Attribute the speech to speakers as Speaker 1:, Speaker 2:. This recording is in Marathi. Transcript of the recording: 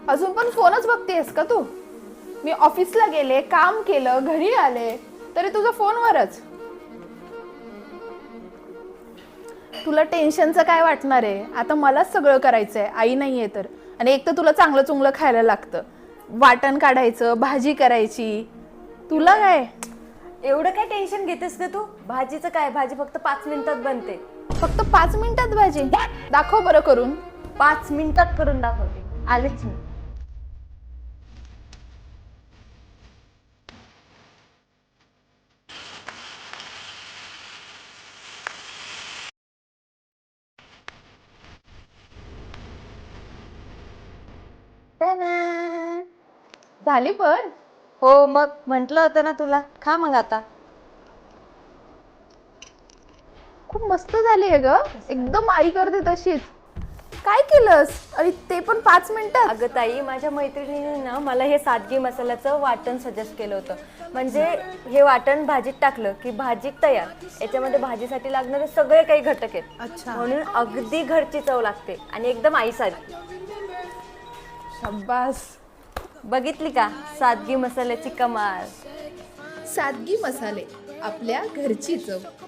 Speaker 1: अजून पण फोनच बघतेस का तू? मी ऑफिसला गेले, काम केलं, घरी आले तरी तुझा फोनवरच. तुला टेन्शनचं काय वाटणार आहे? आता मलाच सगळं करायचंय, आई नाहीये तर. आणि एक तर तुला चांगलं चुंगलं खायला लागतं, वाटण काढायचं, भाजी करायची. तुला काय
Speaker 2: एवढं काय टेन्शन घेतेस का तू? भाजीचं काय, भाजी फक्त 5 मिनिटात बनते.
Speaker 1: फक्त 5 मिनिटात भाजी? दाखव बरं करून.
Speaker 2: 5 मिनिटात करून दाखवते, आलेच मी.
Speaker 1: झाली पण.
Speaker 2: हो मग म्हंटल होतं ना तुला, खा मग आता.
Speaker 1: खूप मस्त झाली आहे ग, एकदम आई करते तशीच. काय केलंस? आणि ते पण 5 मिनिटात?
Speaker 2: अगं ताई, माझ्या मैत्रिणीने ना मला हे सादगी मसाल्याचं वाटण सजेस्ट केलं होतं. म्हणजे हे वाटण भाजीत टाकलं की भाजी तयार. याच्यामध्ये भाजीसाठी लागणारे सगळे काही घटक आहेत.
Speaker 1: अच्छा.
Speaker 2: म्हणून अगदी घरची चव लागते आणि एकदम आईसारखी.
Speaker 1: शाबास.
Speaker 2: बघितली का सादगी मसाल्याची कमाल?
Speaker 1: सादगी मसाले, आपल्या घरची चव.